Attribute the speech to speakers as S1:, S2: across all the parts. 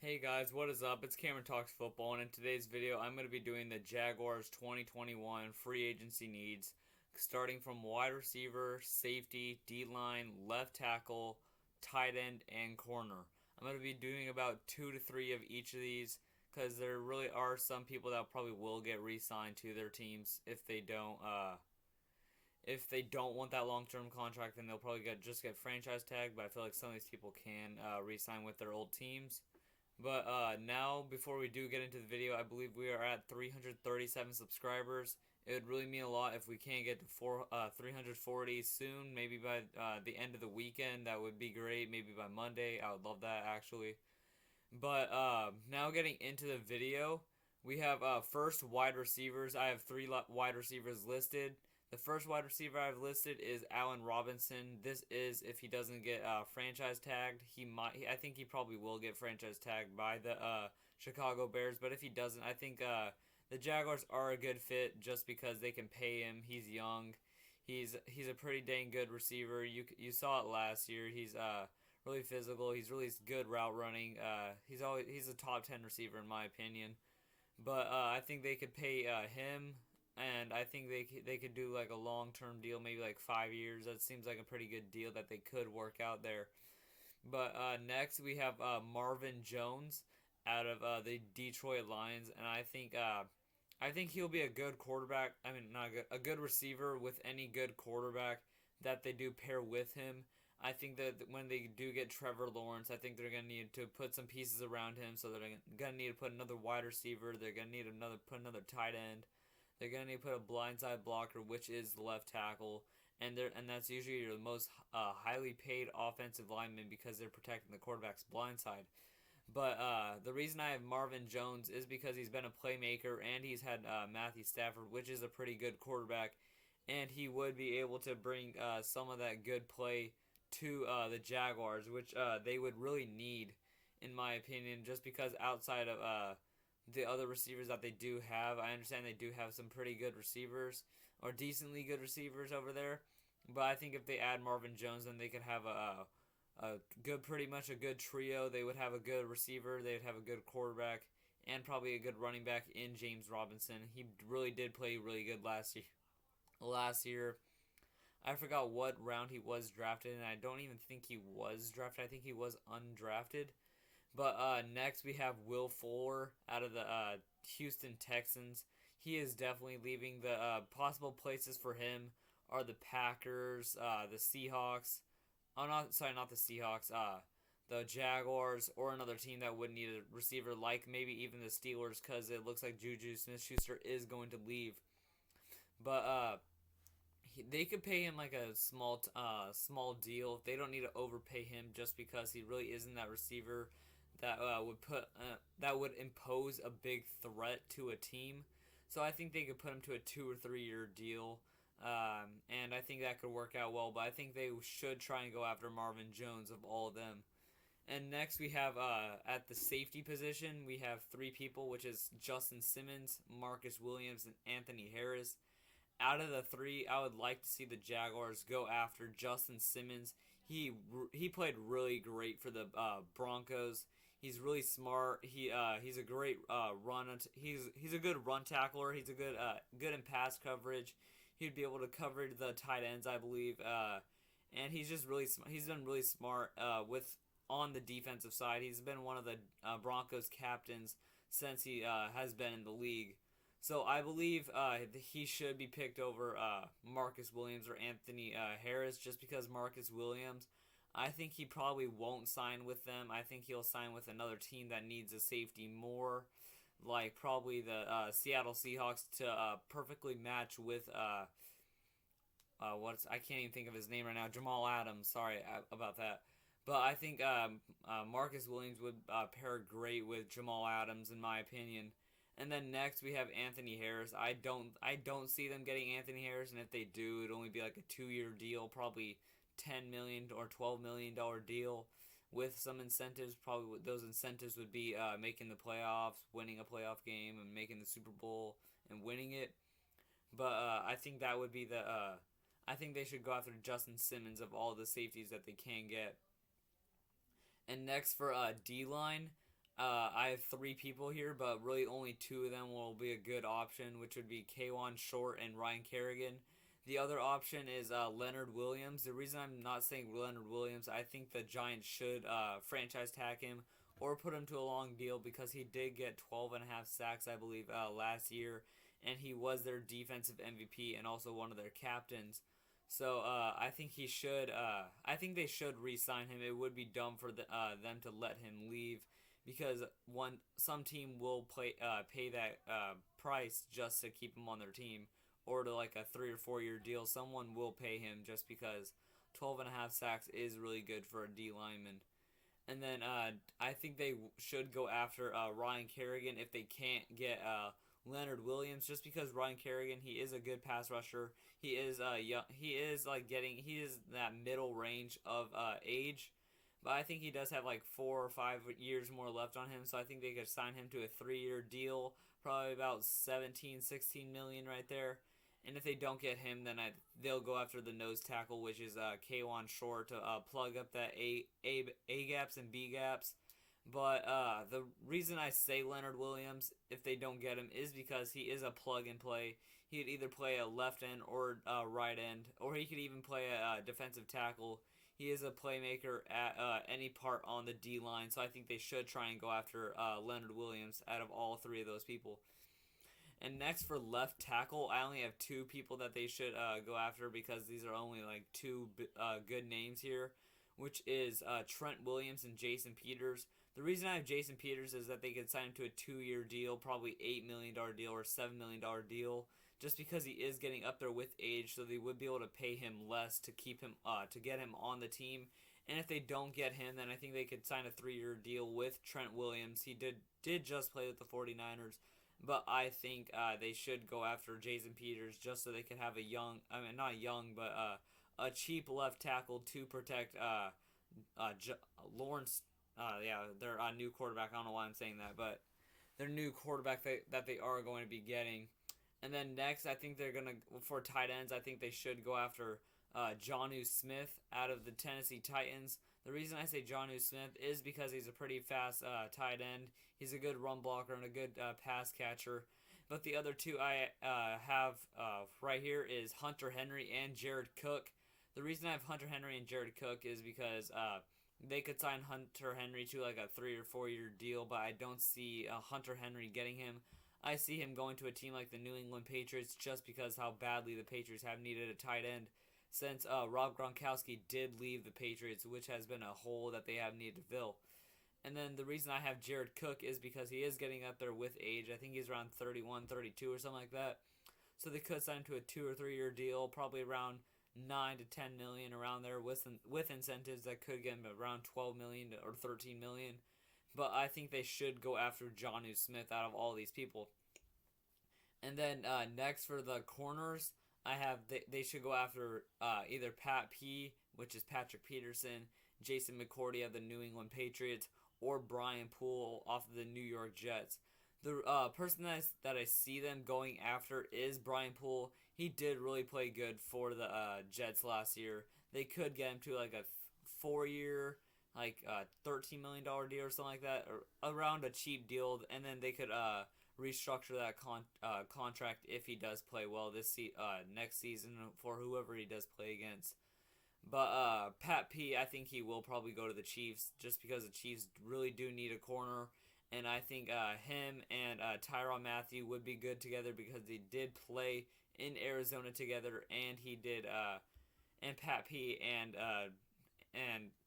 S1: Hey guys, what is up? It's Cameron Talks Football, and in today's video, I'm going to be doing the Jaguars 2021 free agency needs, starting from wide receiver, safety, D-line, left tackle, tight end, and corner. I'm going to be doing about 2 to 3 of each of these because there really are some people that probably will get re-signed to their teams if they don't want that long-term contract, then they'll probably just get franchise tagged. But I feel like some of these people can re-sign with their old teams. But now, before we do get into the video, I believe we are at 337 subscribers. It would really mean a lot if we can get to 340 soon, maybe by the end of the weekend. That would be great. Maybe by Monday. I would love that, actually. But now getting into the video, we have first wide receivers. I have three wide receivers listed. The first wide receiver I've listed is Allen Robinson. This is if he doesn't get franchise tagged. He might. I think he probably will get franchise tagged by the Chicago Bears. But if he doesn't, I think the Jaguars are a good fit just because they can pay him. He's young. He's a pretty dang good receiver. You saw it last year. He's really physical. He's really good route running. He's a top 10 receiver in my opinion. But I think they could pay him, and I think they could do like a long term deal, maybe like 5 years. That seems like a pretty good deal that they could work out there. But next we have Marvin Jones out of the Detroit Lions, and I think he'll be a good quarterback. I mean, not a good receiver with any good quarterback that they do pair with him. I think that when they do get Trevor Lawrence, I think they're gonna need to put some pieces around him. So they're gonna need to put another wide receiver. They're gonna need another tight end. They're gonna need to put a blindside blocker, which is the left tackle, and that's usually your most highly paid offensive lineman because they're protecting the quarterback's blindside. But the reason I have Marvin Jones is because he's been a playmaker and he's had Matthew Stafford, which is a pretty good quarterback, and he would be able to bring some of that good play to the Jaguars, which they would really need, in my opinion, just because outside of the other receivers that they do have, I understand they do have some pretty good receivers or decently good receivers over there. But I think if they add Marvin Jones, then they could have a good, pretty much a good trio. They would have a good receiver, they would have a good quarterback, and probably a good running back in James Robinson. He really did play really good last year. Last year, I forgot what round he was drafted, and I don't even think he was drafted. I think he was undrafted. But next we have Will Fuller out of the Houston Texans. He is definitely leaving. The possible places for him are the Packers, the Seahawks. Oh, not the Seahawks. The Jaguars, or another team that would need a receiver, like maybe even the Steelers, because it looks like Juju Smith-Schuster is going to leave. But they could pay him like a small deal. They don't need to overpay him just because he really isn't that receiver that would impose a big threat to a team. So I think they could put him to a 2 or 3 year deal, and I think that could work out well. But I think they should try and go after Marvin Jones of all of them. And next we have at the safety position we have three people, which is Justin Simmons, Marcus Williams, and Anthony Harris. Out of the three, I would like to see the Jaguars go after Justin Simmons. He played really great for the Broncos. He's really smart. He's a great run. He's a good run tackler. He's a good in pass coverage. He'd be able to cover the tight ends, I believe. And he's just really he's been really smart with on the defensive side. He's been one of the Broncos captains since he has been in the league. So I believe he should be picked over Marcus Williams or Anthony Harris, just because Marcus Williams, I think he probably won't sign with them. I think he'll sign with another team that needs a safety more, like probably the Seattle Seahawks, to perfectly match with I can't even think of his name right now. Jamal Adams. Sorry about that. But I think Marcus Williams would pair great with Jamal Adams, in my opinion. And then next we have Anthony Harris. I don't see them getting Anthony Harris, and if they do, it'd only be like a 2 year deal, probably $10 million or $12 million deal with some incentives. Probably those incentives would be making the playoffs, winning a playoff game, and making the Super Bowl and winning it. But I think that would be I think they should go after Justin Simmons of all the safeties that they can get. And next for D line, I have three people here, but really only two of them will be a good option, which would be Kwan Short and Ryan Kerrigan. The other option is Leonard Williams. The reason I'm not saying Leonard Williams, I think the Giants should franchise tag him or put him to a long deal because he did get 12 and a half sacks, I believe, last year, and he was their defensive MVP and also one of their captains. So I think he should. I think they should re-sign him. It would be dumb for them to let him leave because some team will pay that price just to keep him on their team, or to like a 3 or 4 year deal. Someone will pay him just because 12 and a half sacks is really good for a D lineman. And then I think they should go after Ryan Kerrigan if they can't get Leonard Williams, just because Ryan Kerrigan, he is a good pass rusher. He is young, he is that middle range of age, but I think he does have like 4 or 5 years more left on him. So I think they could sign him to a 3 year deal, probably about 17, 16 million right there. And if they don't get him, then they'll go after the nose tackle, which is Kwan Short, to plug up that A gaps and B gaps. But the reason I say Leonard Williams, if they don't get him, is because he is a plug and play. He could either play a left end or right end, or he could even play a defensive tackle. He is a playmaker at any part on the D line, so I think they should try and go after Leonard Williams out of all three of those people. And next for left tackle, I only have two people that they should go after because these are only like two good names here, which is Trent Williams and Jason Peters. The reason I have Jason Peters is that they could sign him to a 2 year deal, probably $8 million deal or $7 million deal, just because he is getting up there with age, so they would be able to pay him less to keep him to get him on the team. And if they don't get him, then I think they could sign a 3 year deal with Trent Williams. He did just play with the 49ers. But I think they should go after Jason Peters just so they can have not young, but a cheap left tackle to protect Lawrence. Their new quarterback. I don't know why I'm saying that, but their new quarterback that they are going to be getting. And then next, I think they're going to, for tight ends, I think they should go after Jonnu Smith out of the Tennessee Titans. The reason I say Jonnu Smith is because he's a pretty fast tight end. He's a good run blocker and a good pass catcher. But the other two I have right here is Hunter Henry and Jared Cook. The reason I have Hunter Henry and Jared Cook is because they could sign Hunter Henry to like a 3 or 4 year deal, but I don't see Hunter Henry getting him. I see him going to a team like the New England Patriots just because how badly the Patriots have needed a tight end since Rob Gronkowski did leave the Patriots, which has been a hole that they have needed to fill. And then the reason I have Jared Cook is because he is getting up there with age. I think he's around 31, 32 or something like that. So they could sign him to a 2 or 3 year deal, probably around 9 to 10 million around there with incentives that could get him around 12 million or 13 million. But I think they should go after Jonnu Smith out of all these people. And then next for the corners, I have they should go after either Pat P, which is Patrick Peterson, Jason McCourty of the New England Patriots, or Brian Poole off of the New York Jets. The person that I see them going after is Brian Poole. He did really play good for the Jets last year. They could get him to like a 4 year, like $13 million deal or something like that, or around a cheap deal, and then they could restructure that contract if he does play well next season for whoever he does play against. But Pat P, I think he will probably go to the Chiefs just because the Chiefs really do need a corner. And I think him and Tyrann Mathieu would be good together because they did play in Arizona together, and he did. And Pat P and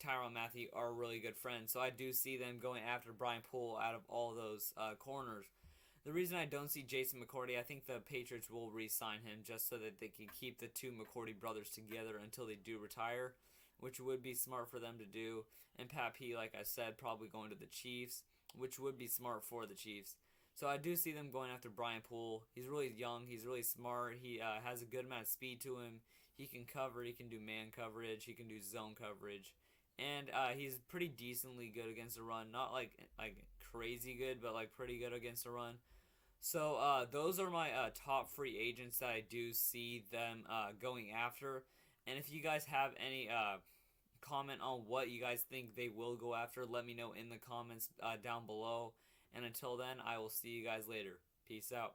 S1: Tyrann Mathieu are really good friends, so I do see them going after Brian Poole out of all those corners. The reason I don't see Jason McCourty, I think the Patriots will re-sign him just so that they can keep the two McCourty brothers together until they do retire, which would be smart for them to do. And Pat P, like I said, probably going to the Chiefs, which would be smart for the Chiefs. So I do see them going after Brian Poole. He's really young. He's really smart. He has a good amount of speed to him. He can cover. He can do man coverage. He can do zone coverage. And he's pretty decently good against the run. Not like crazy good, but like pretty good against the run. So those are my top free agents that I do see them going after. And if you guys have any comment on what you guys think they will go after. Let me know in the comments down below. And until then, I will see you guys later. Peace out.